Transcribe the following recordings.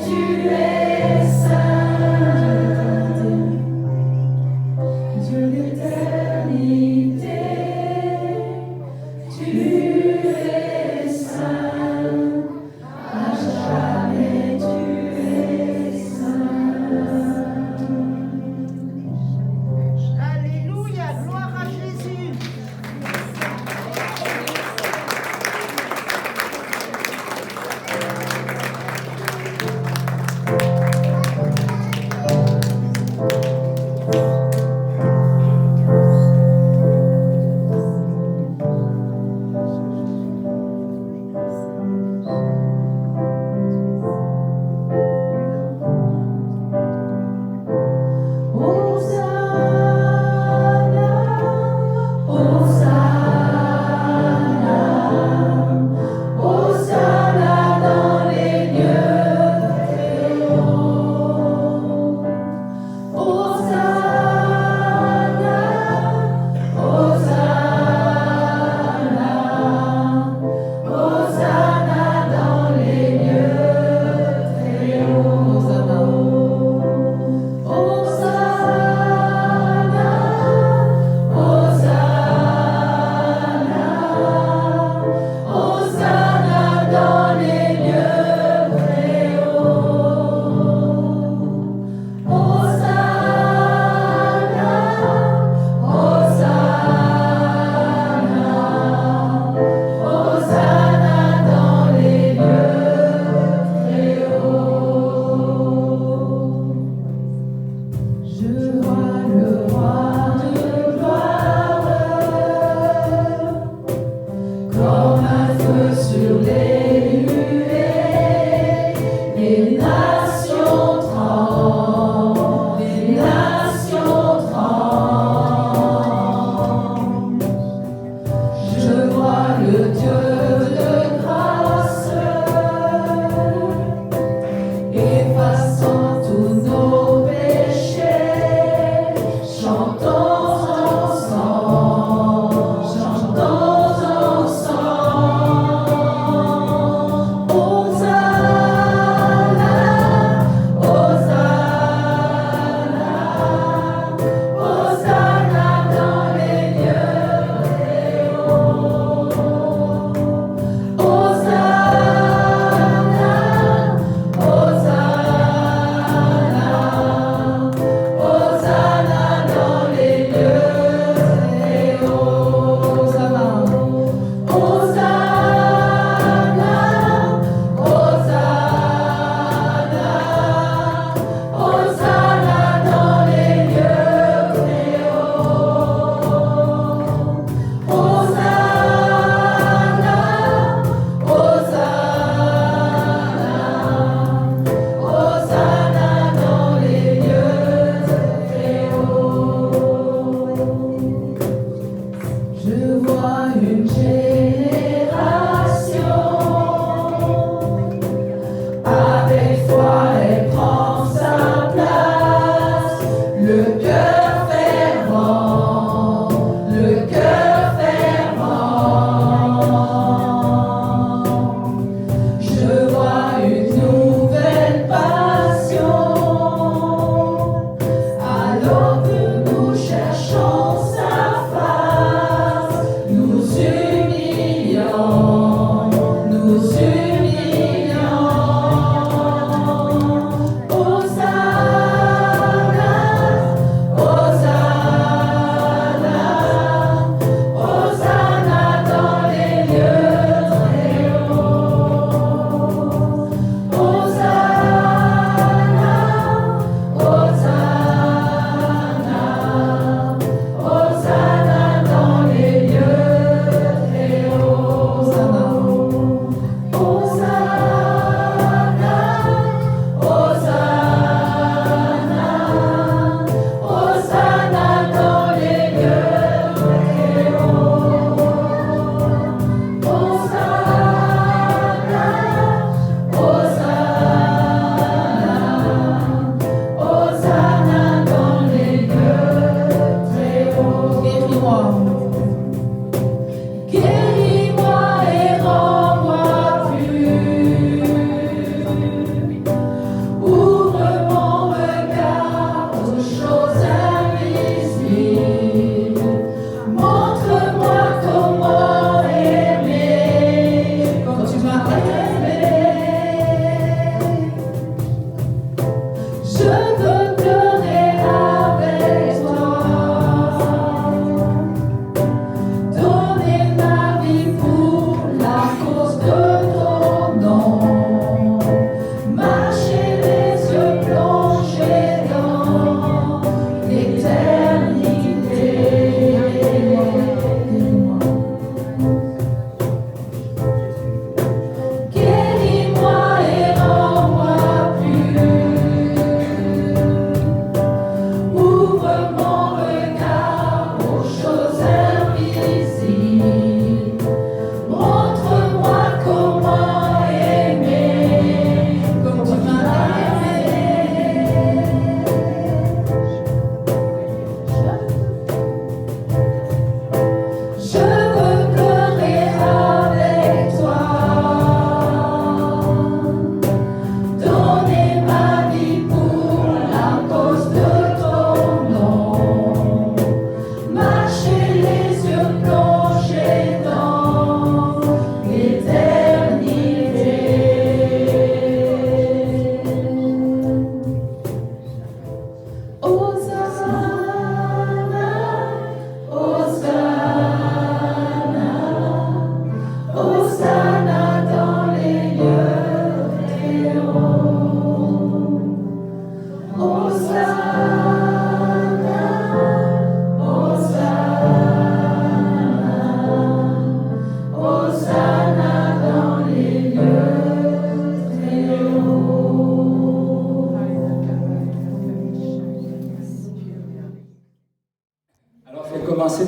Tu es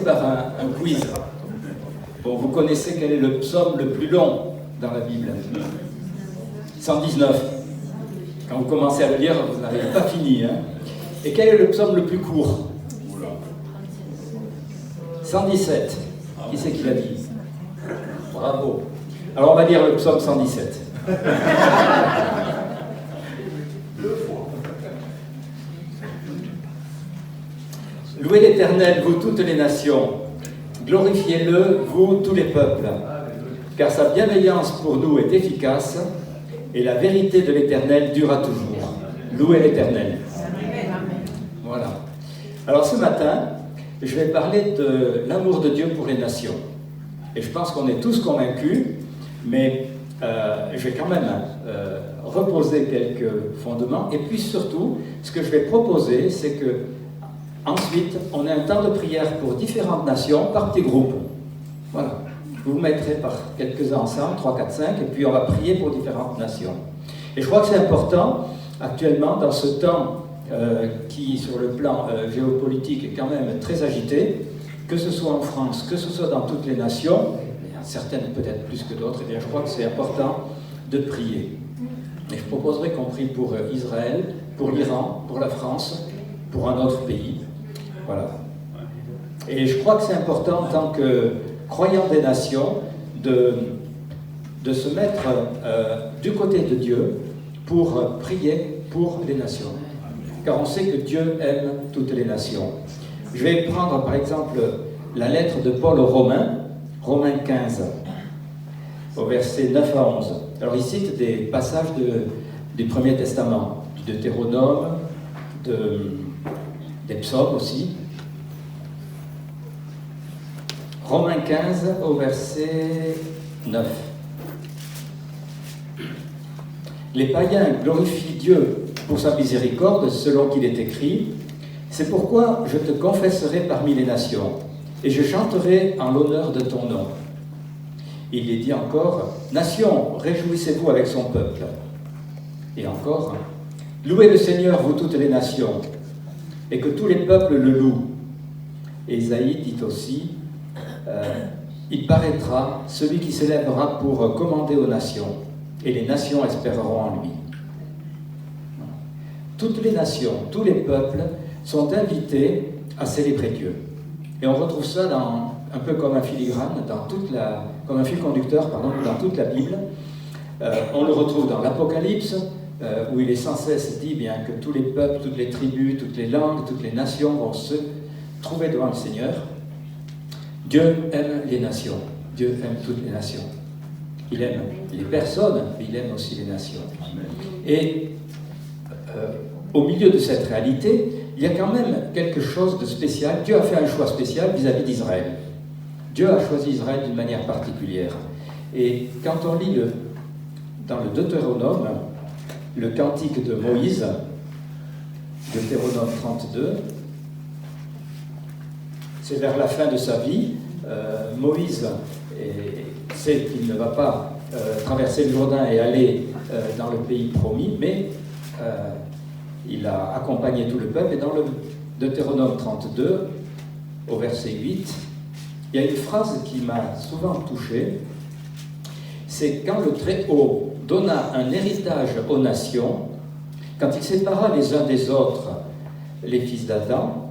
Par un quiz. Bon, vous connaissez quel est le psaume le plus long dans la Bible? 119. Quand vous commencez à le lire, vous n'avez pas fini. Hein? Et quel est le psaume le plus court? 117. Qui c'est qui l'a dit? Bravo. Alors on va lire le psaume 117. Louez l'Éternel, vous toutes les nations, glorifiez-le, vous tous les peuples, car sa bienveillance pour nous est efficace, et la vérité de l'Éternel durera toujours. Louez l'Éternel. Voilà. Alors ce matin, je vais parler de l'amour de Dieu pour les nations. Et je pense qu'on est tous convaincus, mais je vais quand même reposer quelques fondements. Et puis surtout, ce que je vais proposer, c'est que ensuite, on a un temps de prière pour différentes nations, par petits groupes. Voilà. Vous vous mettrez par quelques-uns ensemble, 3, 4, 5, et puis on va prier pour différentes nations. Et je crois que c'est important, actuellement, dans ce temps qui, sur le plan géopolitique, est quand même très agité, que ce soit en France, que ce soit dans toutes les nations, certaines peut-être plus que d'autres, et bien je crois que c'est important de prier. Et je proposerai qu'on prie pour Israël, pour l'Iran, pour la France, pour un autre pays. Voilà. Et je crois que c'est important, en tant que croyants des nations, de se mettre du côté de Dieu pour prier pour les nations. Car on sait que Dieu aime toutes les nations. Je vais prendre par exemple la lettre de Paul aux Romains, Romains 15, au verset 9 à 11. Alors il cite des passages du Premier Testament, du Deutéronome, des psaumes aussi. Romains 15 au verset 9. Les païens glorifient Dieu pour sa miséricorde, selon qu'il est écrit, « C'est pourquoi je te confesserai parmi les nations, et je chanterai en l'honneur de ton nom. » Il est dit encore, « Nations, réjouissez-vous avec son peuple. » Et encore, « Louez le Seigneur, vous toutes les nations, et que tous les peuples le louent. » Et Isaïe dit aussi, il paraîtra celui qui s'élèvera pour commander aux nations, et les nations espéreront en lui. Toutes les nations, tous les peuples sont invités à célébrer Dieu. Et on retrouve ça un peu comme un filigrane, comme un fil conducteur, dans toute la Bible. On le retrouve dans l'Apocalypse, où il est sans cesse dit bien que tous les peuples, toutes les tribus, toutes les langues, toutes les nations vont se trouver devant le Seigneur. Dieu aime les nations. Dieu aime toutes les nations. Il aime les personnes, mais il aime aussi les nations. Et au milieu de cette réalité, il y a quand même quelque chose de spécial. Dieu a fait un choix spécial vis-à-vis d'Israël. Dieu a choisi Israël d'une manière particulière. Et quand on lit dans le Deutéronome, le cantique de Moïse, Deutéronome 32, c'est vers la fin de sa vie. Moïse sait qu'il ne va pas traverser le Jourdain et aller dans le pays promis, mais il a accompagné tout le peuple. Et dans le Deutéronome 32, au verset 8, il y a une phrase qui m'a souvent touché. C'est quand le Très-Haut donna un héritage aux nations, quand il sépara les uns des autres les fils d'Adam,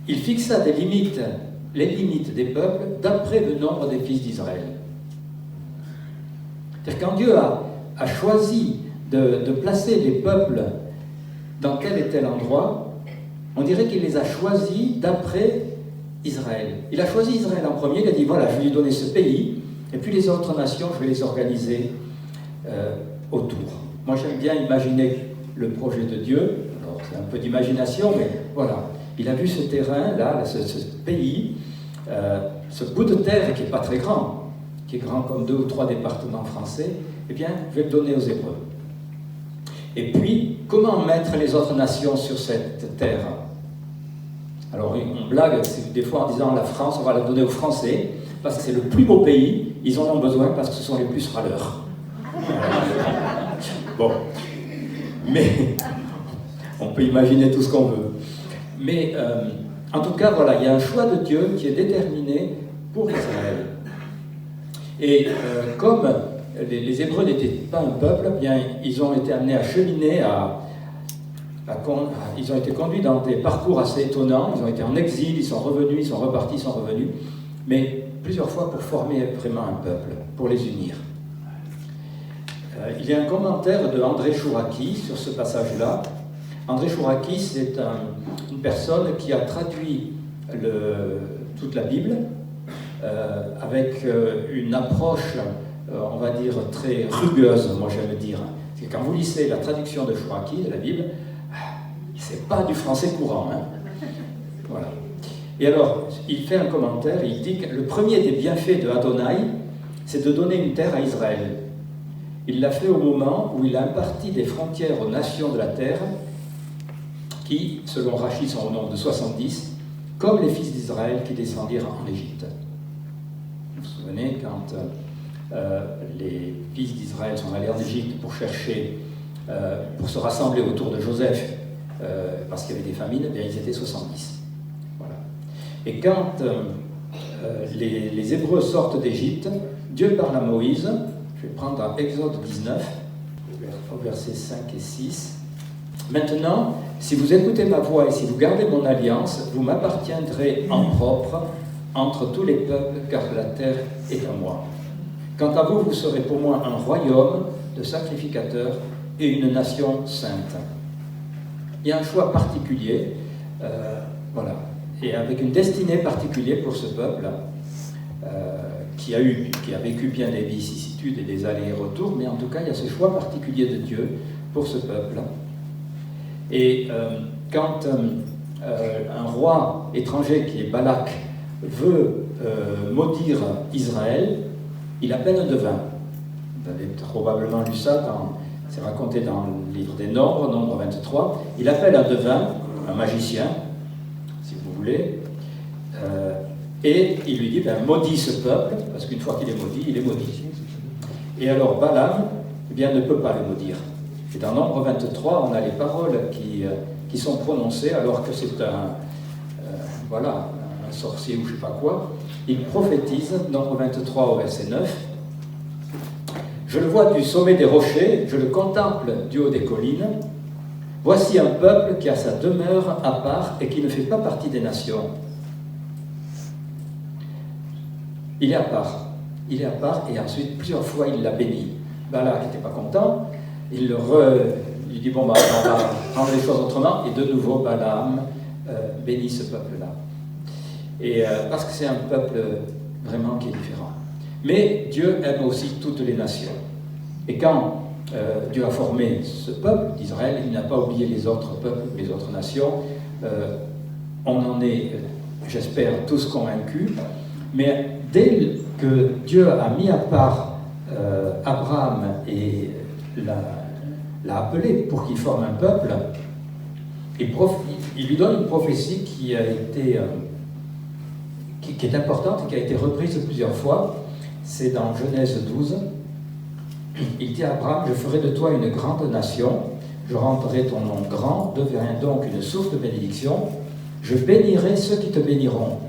il fixa les limites des peuples d'après le nombre des fils d'Israël. C'est-à-dire quand Dieu a choisi de placer les peuples dans quel et tel endroit, on dirait qu'il les a choisis d'après Israël. Il a choisi Israël en premier, il a dit voilà, je vais lui donner ce pays, et puis les autres nations, je vais les organiser autour. Moi j'aime bien imaginer le projet de Dieu, alors c'est un peu d'imagination, mais voilà. Il a vu ce terrain-là, ce pays, ce bout de terre qui n'est pas très grand, qui est grand comme 2 ou 3 départements français, eh bien, je vais le donner aux Hébreux. Et puis, comment mettre les autres nations sur cette terre? Alors on blague des fois en disant la France, on va la donner aux Français, parce que c'est le plus beau pays, ils en ont besoin parce que ce sont les plus râleurs. Bon, mais on peut imaginer tout ce qu'on veut. Mais en tout cas, voilà, il y a un choix de Dieu qui est déterminé pour Israël. Et comme les Hébreux n'étaient pas un peuple, eh bien, ils ont été amenés à cheminer, ils ont été conduits dans des parcours assez étonnants, ils ont été en exil, ils sont revenus, ils sont repartis, ils sont revenus, mais plusieurs fois pour former vraiment un peuple, pour les unir. Il y a un commentaire de André Chouraki sur ce passage-là. André Chouraki, c'est une personne qui a traduit toute la Bible avec une approche, on va dire, très rugueuse, moi j'aime dire. Parce que quand vous lisez la traduction de Chouraki, de la Bible, c'est pas du français courant. Hein. Voilà. Et alors, il fait un commentaire, il dit que le premier des bienfaits de Adonai, c'est de donner une terre à Israël. Il l'a fait au moment où il a imparti des frontières aux nations de la terre, qui, selon Rachi, sont au nombre de 70, comme les fils d'Israël qui descendirent en Égypte. Vous vous souvenez, quand les fils d'Israël sont allés en Égypte pour chercher, pour se rassembler autour de Joseph, parce qu'il y avait des famines, eh bien, ils étaient 70. Voilà. Et quand les Hébreux sortent d'Égypte, Dieu parle à Moïse. Je vais prendre dans Exode 19, au verset 5 et 6. Maintenant, si vous écoutez ma voix et si vous gardez mon alliance, vous m'appartiendrez en propre entre tous les peuples, car la terre est à moi. Quant à vous, vous serez pour moi un royaume de sacrificateurs et une nation sainte. Il y a un choix particulier, voilà, et avec une destinée particulière pour ce peuple, qui a vécu bien des vicissitudes et des allers-retours, mais en tout cas, il y a ce choix particulier de Dieu pour ce peuple. Et quand un roi étranger qui est Balak veut maudire Israël, il appelle un devin. Vous avez probablement lu ça, c'est raconté dans le livre des Nombres, Nombre 23. Il appelle un devin, un magicien, si vous voulez, et il lui dit, maudis ce peuple, parce qu'une fois qu'il est maudit, il est maudit. Et alors Balaam, ne peut pas le maudire. Et dans Nombre 23, on a les paroles qui sont prononcées, alors que c'est un sorcier ou je ne sais pas quoi. Il prophétise, Nombre 23 au verset 9, « Je le vois du sommet des rochers, je le contemple du haut des collines. Voici un peuple qui a sa demeure à part et qui ne fait pas partie des nations. » Il est à part, et ensuite, plusieurs fois, il l'a béni. Balak n'était pas content, il lui dit, on va prendre les choses autrement, et de nouveau, Balaam bénit ce peuple-là. Et parce que c'est un peuple vraiment qui est différent. Mais Dieu aime aussi toutes les nations. Et quand Dieu a formé ce peuple d'Israël, il n'a pas oublié les autres peuples, les autres nations. On en est, j'espère, tous convaincus. Mais dès que Dieu a mis à part Abraham et l'a appelé pour qu'il forme un peuple, il lui donne une prophétie qui est importante et qui a été reprise plusieurs fois. C'est dans Genèse 12. Il dit à Abraham, « Je ferai de toi une grande nation, je rendrai ton nom grand, deviens donc une source de bénédiction, je bénirai ceux qui te béniront.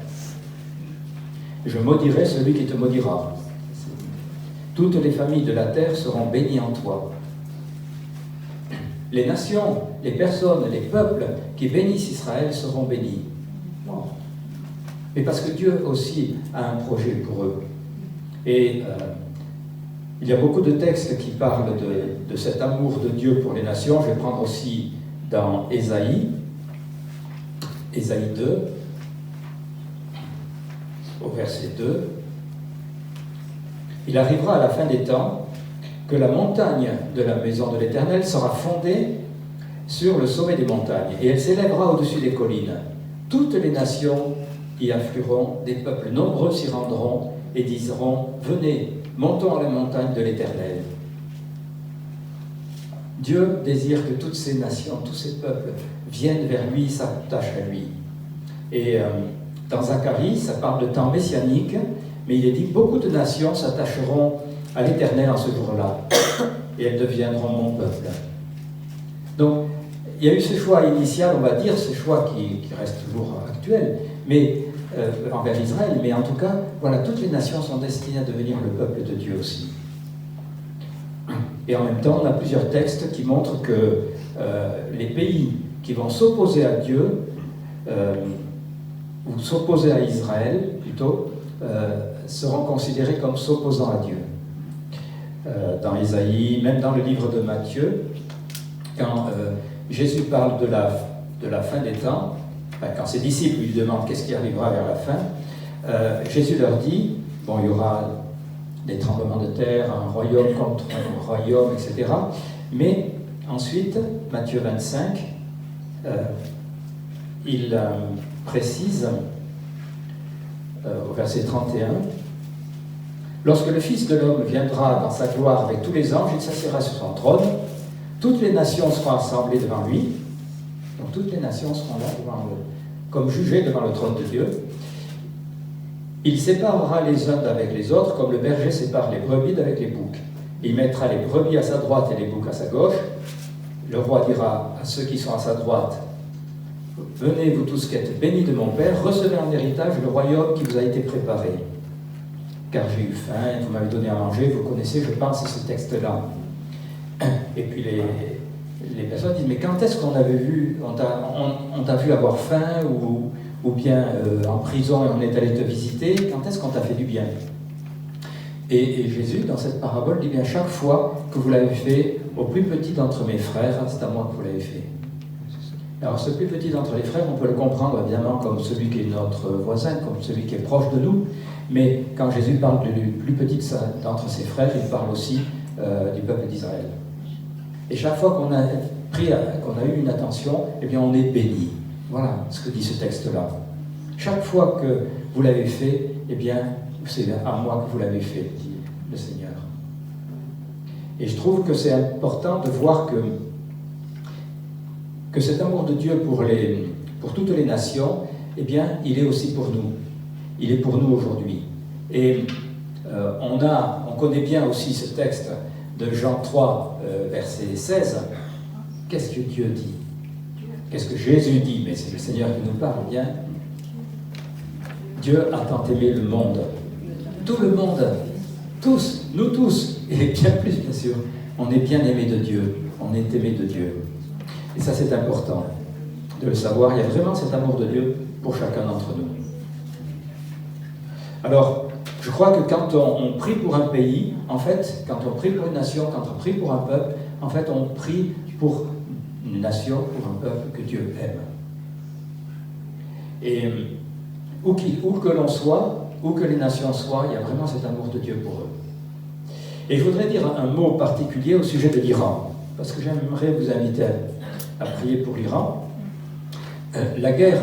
Je maudirai celui qui te maudira. Toutes les familles de la terre seront bénies en toi. » Les nations, les personnes, les peuples qui bénissent Israël seront bénis. Non. Mais parce que Dieu aussi a un projet pour eux. Et il y a beaucoup de textes qui parlent de cet amour de Dieu pour les nations. Je vais prendre aussi dans Ésaïe 2, au verset 2. « Il arrivera à la fin des temps que la montagne de la maison de l'Éternel sera fondée sur le sommet des montagnes, et elle s'élèvera au-dessus des collines. Toutes les nations y afflueront, des peuples nombreux s'y rendront, et diront, venez, montons à la montagne de l'Éternel. » Dieu désire que toutes ces nations, tous ces peuples viennent vers lui, s'attachent à lui. Et dans Zacharie, ça parle de temps messianique, mais il est dit que beaucoup de nations s'attacheront à l'Éternel en ce jour-là, et elles deviendront mon peuple. Donc, il y a eu ce choix initial, on va dire, ce choix qui reste toujours actuel, mais envers Israël, mais en tout cas, voilà, toutes les nations sont destinées à devenir le peuple de Dieu aussi. Et en même temps, on a plusieurs textes qui montrent que les pays qui vont s'opposer à Dieu, ou s'opposer à Israël, plutôt, seront considérés comme s'opposant à Dieu. Dans Ésaïe, même dans le livre de Matthieu, quand Jésus parle de la fin des temps, quand ses disciples lui demandent qu'est-ce qui arrivera vers la fin, Jésus leur dit, bon, il y aura des tremblements de terre, un royaume contre un royaume, etc. Mais ensuite, Matthieu 25, il précise, au verset 31, « Lorsque le Fils de l'homme viendra dans sa gloire avec tous les anges, il s'assiera sur son trône, toutes les nations seront assemblées devant lui. » Donc toutes les nations seront là comme jugées devant le trône de Dieu. Il séparera les uns d'avec les autres, comme le berger sépare les brebis d'avec les boucs. Il mettra les brebis à sa droite et les boucs à sa gauche. Le roi dira à ceux qui sont à sa droite, « Venez, vous tous qui êtes bénis de mon Père, recevez en héritage le royaume qui vous a été préparé. Car j'ai eu faim, vous m'avez donné à manger. » Vous connaissez, je pense, ce texte-là. Et puis les personnes disent, mais quand est-ce qu'on avait vu, on t'a vu avoir faim ou bien en prison et on est allé te visiter, quand est-ce qu'on t'a fait du bien? Et Jésus, dans cette parabole, dit bien, chaque fois que vous l'avez fait au plus petit d'entre mes frères, c'est à moi que vous l'avez fait. Alors ce plus petit d'entre les frères, on peut le comprendre évidemment comme celui qui est notre voisin, comme celui qui est proche de nous, mais quand Jésus parle du plus petit d'entre ses frères, il parle aussi du peuple d'Israël. Et chaque fois qu'on a eu une attention, eh bien on est béni. Voilà ce que dit ce texte-là. Chaque fois que vous l'avez fait, eh bien c'est à moi que vous l'avez fait, dit le Seigneur. Et je trouve que c'est important de voir que cet amour de Dieu pour toutes les nations, eh bien, il est aussi pour nous. Il est pour nous aujourd'hui. Et on connaît bien aussi ce texte de Jean 3, verset 16. Qu'est-ce que Dieu dit? Qu'est-ce que Jésus dit? Mais c'est le Seigneur qui nous parle, bien. Dieu a tant aimé le monde. Tout le monde, tous, nous tous, et bien plus, bien sûr. On est bien aimé de Dieu. On est aimé de Dieu. Et ça, c'est important de le savoir. Il y a vraiment cet amour de Dieu pour chacun d'entre nous. Alors, je crois que quand on prie pour un pays, en fait, quand on prie pour une nation, quand on prie pour un peuple, en fait, on prie pour une nation, pour un peuple que Dieu aime. Et où que l'on soit, où que les nations soient, il y a vraiment cet amour de Dieu pour eux. Et je voudrais dire un mot particulier au sujet de l'Iran, parce que j'aimerais vous inviter à prier pour l'Iran. La guerre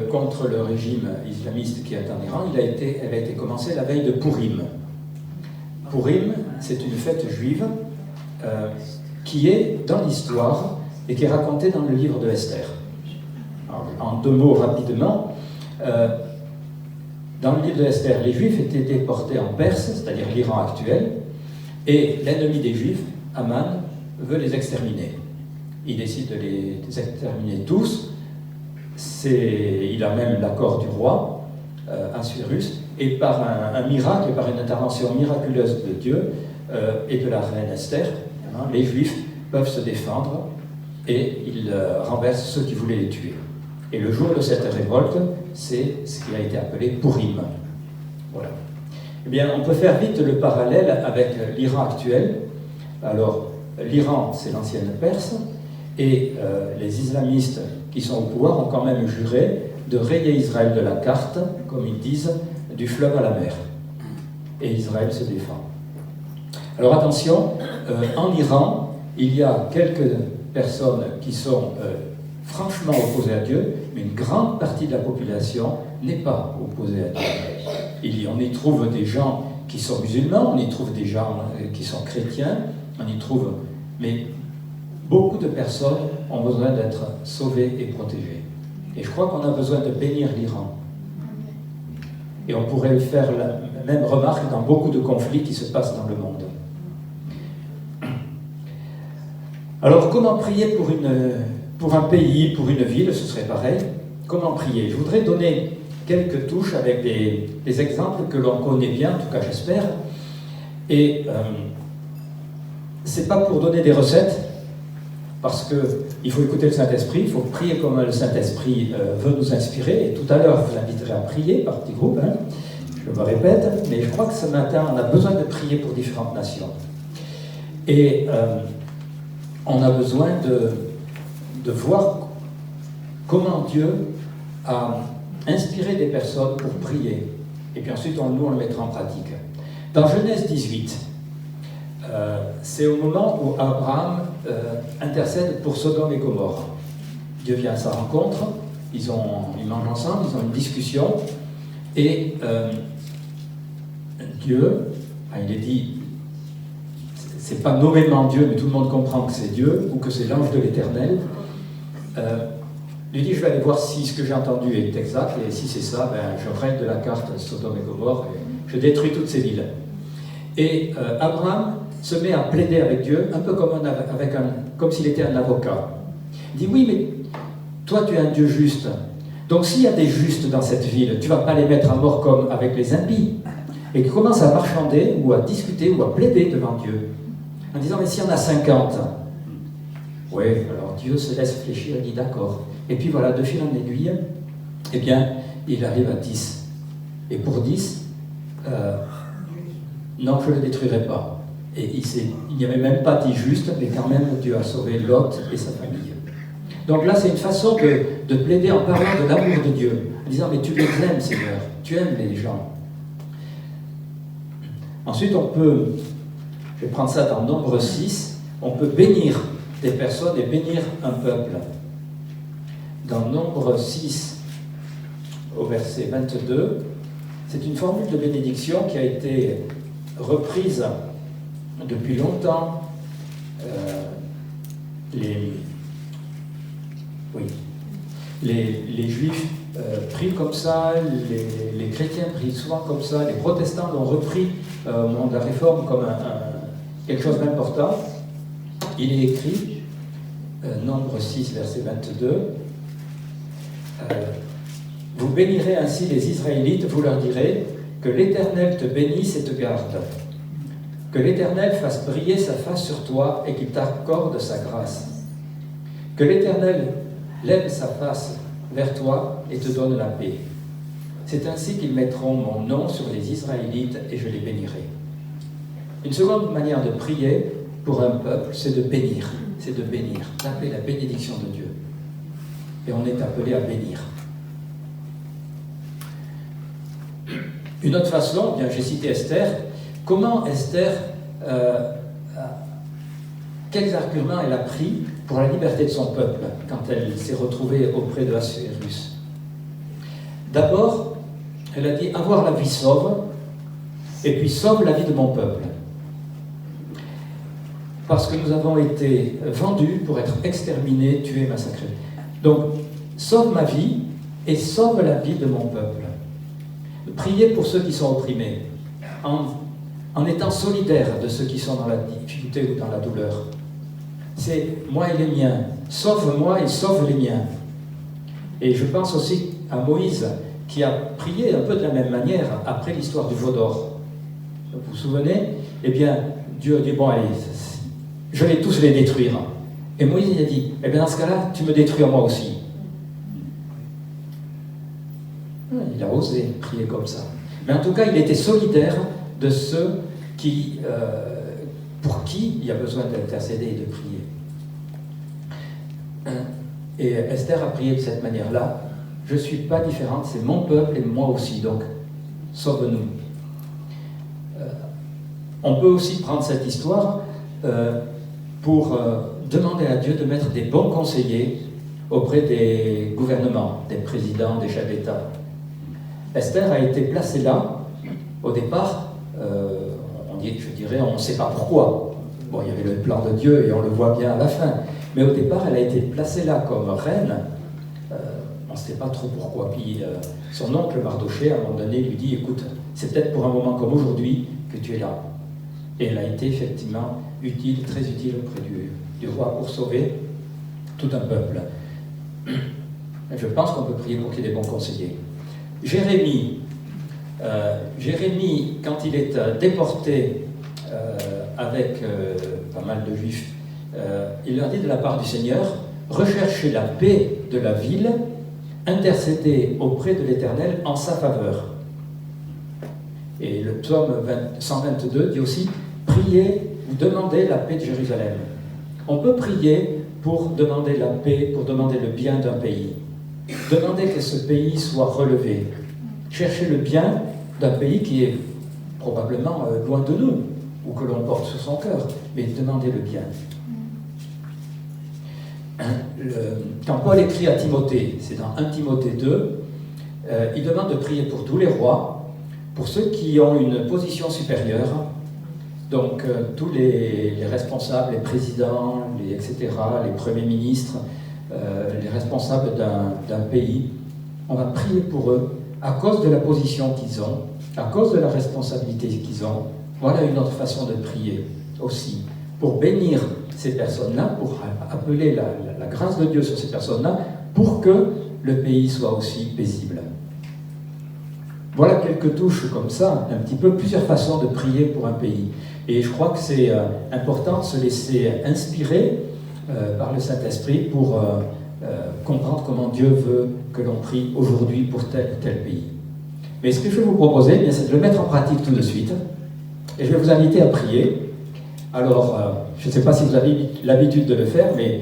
contre le régime islamiste qui est en Iran, elle a été commencée la veille de Purim. Purim, c'est une fête juive qui est dans l'histoire et qui est racontée dans le livre de Esther. Alors, en deux mots rapidement, dans le livre de Esther, les Juifs étaient déportés en Perse, c'est-à-dire l'Iran actuel, et l'ennemi des Juifs, Haman, veut les exterminer. Il décide de les exterminer tous. Il a même l'accord du roi, Assuérus, et par un miracle, par une intervention miraculeuse de Dieu et de la reine Esther, les Juifs peuvent se défendre et ils renversent ceux qui voulaient les tuer. Et le jour de cette révolte, c'est ce qui a été appelé Purim. Voilà. Eh bien, on peut faire vite le parallèle avec l'Iran actuel. Alors, l'Iran, c'est l'ancienne Perse, et les islamistes qui sont au pouvoir ont quand même juré de rayer Israël de la carte, comme ils disent, du fleuve à la mer. Et Israël se défend. Alors attention, en Iran, il y a quelques personnes qui sont franchement opposées à Dieu, mais une grande partie de la population n'est pas opposée à Dieu. On y trouve des gens qui sont musulmans, on y trouve des gens qui sont chrétiens, on y trouve... Mais beaucoup de personnes ont besoin d'être sauvées et protégées. Et je crois qu'on a besoin de bénir l'Iran. Et on pourrait faire la même remarque dans beaucoup de conflits qui se passent dans le monde. Alors, comment prier pour un pays, pour une ville, ce serait pareil. Comment prier? Je voudrais donner quelques touches avec des exemples que l'on connaît bien, en tout cas j'espère. Et c'est pas pour donner des recettes, parce qu'il faut écouter le Saint-Esprit, il faut prier comme le Saint-Esprit veut nous inspirer. Et tout à l'heure, je vous inviterai à prier par petits groupes, hein, je me répète, mais je crois que ce matin, on a besoin de prier pour différentes nations. Et on a besoin de voir comment Dieu a inspiré des personnes pour prier. Et puis ensuite, nous, on le mettra en pratique. Dans Genèse 18, c'est au moment où Abraham intercède pour Sodome et Gomorrhe. Dieu vient à sa rencontre, ils mangent ensemble, ils ont une discussion, et Dieu, il est dit, c'est pas nommément Dieu, mais tout le monde comprend que c'est Dieu, ou que c'est l'ange de l'Éternel, lui dit, je vais aller voir si ce que j'ai entendu est exact, et si c'est ça, je règle de la carte Sodome et Gomorrhe, et je détruis toutes ces villes. Et Abraham se met à plaider avec Dieu, un peu comme s'il était un avocat. Il dit, oui, mais toi tu es un Dieu juste, donc s'il y a des justes dans cette ville, tu ne vas pas les mettre à mort comme avec les impies. Et il commence à marchander, ou à discuter, ou à plaider devant Dieu, en disant, mais s'il y en a 50, oui, alors Dieu se laisse réfléchir, il dit d'accord. Et puis voilà, de fil en aiguille, eh bien, il arrive à 10. Et pour 10, non, je ne le détruirai pas. Et il n'y avait même pas 10 justes, mais quand même, Dieu a sauvé Lot et sa famille. Donc là, c'est une façon de plaider en parlant de l'amour de Dieu, en disant, mais tu les aimes, Seigneur, tu aimes les gens. Ensuite, je vais prendre ça dans Nombre 6, on peut bénir des personnes et bénir un peuple. Dans Nombre 6, au verset 22, c'est une formule de bénédiction qui a été reprise depuis longtemps. Les Juifs prient comme ça, les chrétiens prient souvent comme ça, les protestants l'ont repris au moment de la Réforme comme quelque chose d'important. Il est écrit, Nombre 6, verset 22, vous bénirez ainsi les Israélites, vous leur direz que l'Éternel te bénisse et te garde, que l'Éternel fasse briller sa face sur toi et qu'il t'accorde sa grâce, que l'Éternel lève sa face vers toi et te donne la paix. C'est ainsi qu'ils mettront mon nom sur les Israélites et je les bénirai. Une seconde manière de prier pour un peuple, c'est de bénir, d'appeler la bénédiction de Dieu. Et on est appelé à bénir. Une autre façon, bien j'ai cité Esther, comment Esther, quels arguments elle a pris pour la liberté de son peuple quand elle s'est retrouvée auprès de Ahasuérus. D'abord, elle a dit avoir la vie sauve, et puis sauve la vie de mon peuple. Parce que nous avons été vendus pour être exterminés, tués, massacrés. Donc, sauve ma vie et sauve la vie de mon peuple. Priez pour ceux qui sont opprimés, en étant solidaire de ceux qui sont dans la difficulté ou dans la douleur. C'est moi et les miens. Sauve-moi et sauve les miens. Et je pense aussi à Moïse, qui a prié un peu de la même manière après l'histoire du veau d'or. Vous vous souvenez? Eh bien, Dieu a dit, bon allez, je vais tous les détruire. Et Moïse il a dit, eh bien dans ce cas-là, tu me détruis moi aussi. Il a osé prier comme ça. Mais en tout cas, il était solidaire de ceux pour qui il y a besoin d'intercéder et de prier. Et Esther a prié de cette manière-là. Je ne suis pas différente, c'est mon peuple et moi aussi, donc sauve-nous. On peut aussi prendre cette histoire pour demander à Dieu de mettre des bons conseillers auprès des gouvernements, des présidents, des chefs d'État. Esther a été placée là, au départ, je dirais, on ne sait pas pourquoi. Bon, il y avait le plan de Dieu et on le voit bien à la fin. Mais au départ, elle a été placée là comme reine. On ne sait pas trop pourquoi. Puis son oncle Mardochée, à un moment donné, lui dit, écoute, c'est peut-être pour un moment comme aujourd'hui que tu es là. Et elle a été effectivement utile, très utile auprès du roi pour sauver tout un peuple. Et je pense qu'on peut prier pour qu'il ait des bons conseillers. Jérémie, quand il est déporté avec pas mal de juifs, il leur dit de la part du Seigneur, recherchez la paix de la ville, intercédez auprès de l'Éternel en sa faveur. Et le psaume 122 dit aussi, priez ou demandez la paix de Jérusalem. On peut prier pour demander la paix, pour demander le bien d'un pays. Demander que ce pays soit relevé. Chercher le bien d'un pays qui est probablement loin de nous, ou que l'on porte sur son cœur, mais demander le bien. Quand Paul écrit à Timothée, c'est dans 1 Timothée 2, il demande de prier pour tous les rois, pour ceux qui ont une position supérieure, donc tous les responsables, les présidents, etc., les premiers ministres, les responsables d'un pays. On va prier pour eux à cause de la position qu'ils ont, à cause de la responsabilité qu'ils ont. Voilà une autre façon de prier aussi, pour bénir ces personnes-là, pour appeler la grâce de Dieu sur ces personnes-là, pour que le pays soit aussi paisible. Voilà quelques touches comme ça, un petit peu, plusieurs façons de prier pour un pays. Et je crois que c'est important de se laisser inspirer par le Saint-Esprit pour comprendre comment Dieu veut que l'on prie aujourd'hui pour tel ou tel pays. Mais ce que je vais vous proposer, bien, c'est de le mettre en pratique tout de suite. Et je vais vous inviter à prier. Alors, je ne sais pas si vous avez l'habitude de le faire, mais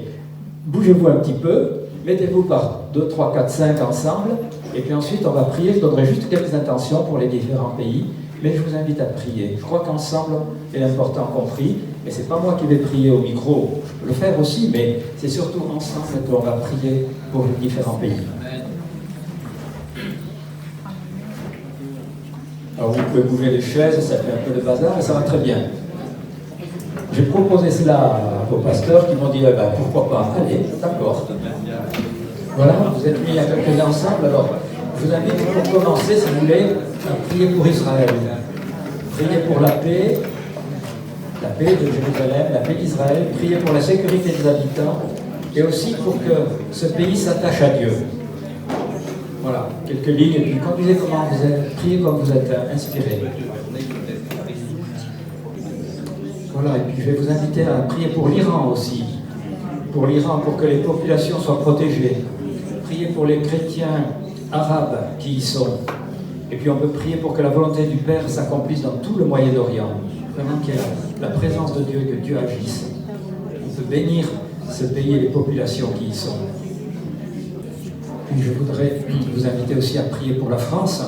bougez-vous un petit peu, mettez-vous par 2, 3, 4, 5 ensemble, et puis ensuite on va prier. Je donnerai juste quelques intentions pour les différents pays, mais je vous invite à prier. Je crois qu'ensemble, il est important qu'on prie, et ce n'est pas moi qui vais prier au micro, je peux le faire aussi, mais c'est surtout ensemble qu'on va prier pour les différents pays. Alors vous pouvez bouger les chaises, ça fait un peu de bazar, et ça va très bien. J'ai proposé cela à vos pasteurs qui m'ont dit pourquoi pas, allez, d'accord. Voilà, vous êtes mis à quelques-uns ensemble, alors je vous invite pour commencer, si vous voulez, à prier pour Israël. Prier pour la paix de Jérusalem, la paix d'Israël, prier pour la sécurité des habitants, et aussi pour que ce pays s'attache à Dieu. Voilà, quelques lignes, et puis conduisez comment vous êtes, priez comme vous êtes inspiré. Voilà, et puis je vais vous inviter à prier pour l'Iran aussi. Pour l'Iran, pour que les populations soient protégées. Prier pour les chrétiens arabes qui y sont. Et puis on peut prier pour que la volonté du Père s'accomplisse dans tout le Moyen-Orient. Vraiment qu'il y ait la présence de Dieu et que Dieu agisse. On peut bénir ce pays et les populations qui y sont. Puis je voudrais vous inviter aussi à prier pour la France,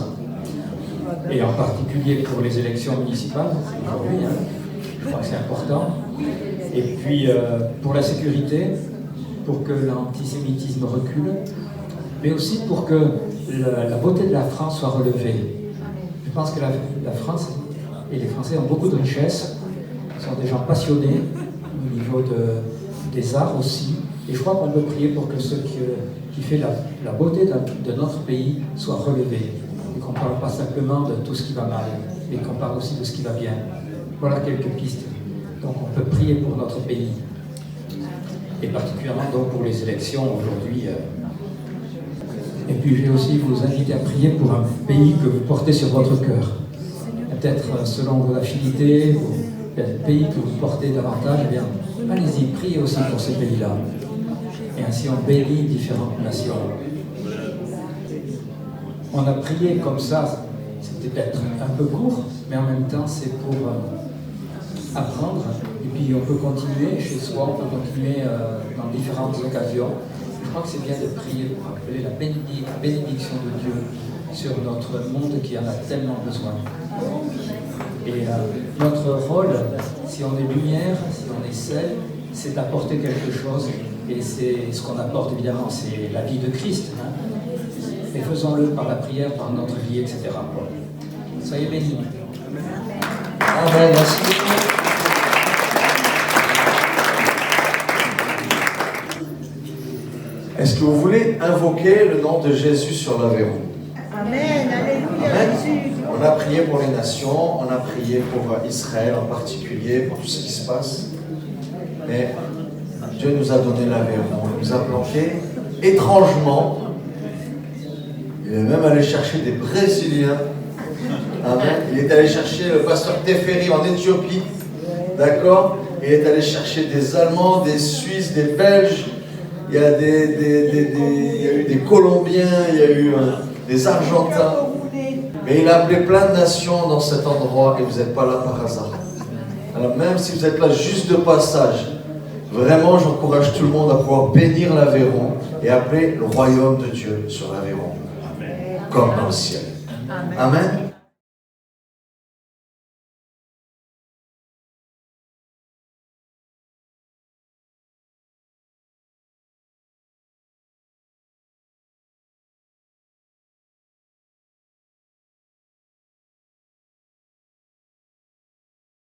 et en particulier pour les élections municipales, aujourd'hui, je crois que c'est important. Et puis pour la sécurité, pour que l'antisémitisme recule, mais aussi pour que la beauté de la France soit relevée. Je pense que la France et les Français ont beaucoup de richesses, sont des gens passionnés au niveau des arts aussi, et je crois qu'on peut prier pour que ce qui fait la beauté de notre pays soit relevé, et qu'on ne parle pas simplement de tout ce qui va mal, mais qu'on parle aussi de ce qui va bien. Voilà quelques pistes. Donc on peut prier pour notre pays, et particulièrement donc pour les élections aujourd'hui. Et puis je vais aussi vous inviter à prier pour un pays que vous portez sur votre cœur. Peut-être selon vos affinités, un pays que vous portez davantage, eh bien, allez-y, priez aussi pour ces pays-là. Et ainsi on bénit différentes nations. On a prié comme ça, c'était peut-être un peu court, mais en même temps c'est pour apprendre. Et puis on peut continuer chez soi, on peut continuer dans différentes occasions. Je crois que c'est bien de prier pour appeler la bénédiction de Dieu sur notre monde qui en a tellement besoin. Et notre rôle, si on est lumière, si on est sel, c'est d'apporter quelque chose. Et c'est ce qu'on apporte évidemment, c'est la vie de Christ. Et faisons-le par la prière, par notre vie, etc. Soyez bénis. Amen. Merci beaucoup. Est-ce que vous voulez invoquer le nom de Jésus sur l'Aveyron? Amen, alléluia, Amen. Jésus. On a prié pour les nations, on a prié pour Israël en particulier, pour tout ce qui se passe. Mais Dieu nous a donné l'Aveyron, il nous a planté étrangement. Il est même allé chercher des Brésiliens. Amen. Il est allé chercher le pasteur Teferi en Éthiopie. D'accord? Il est allé chercher des Allemands, des Suisses, des Belges. Il y a, il y a eu des Colombiens, il y a eu des Argentins. Mais il a appelé plein de nations dans cet endroit et vous n'êtes pas là par hasard. Alors même si vous êtes là juste de passage, vraiment j'encourage tout le monde à pouvoir bénir l'Aveyron et appeler le royaume de Dieu sur l'Aveyron. Comme dans le ciel. Amen.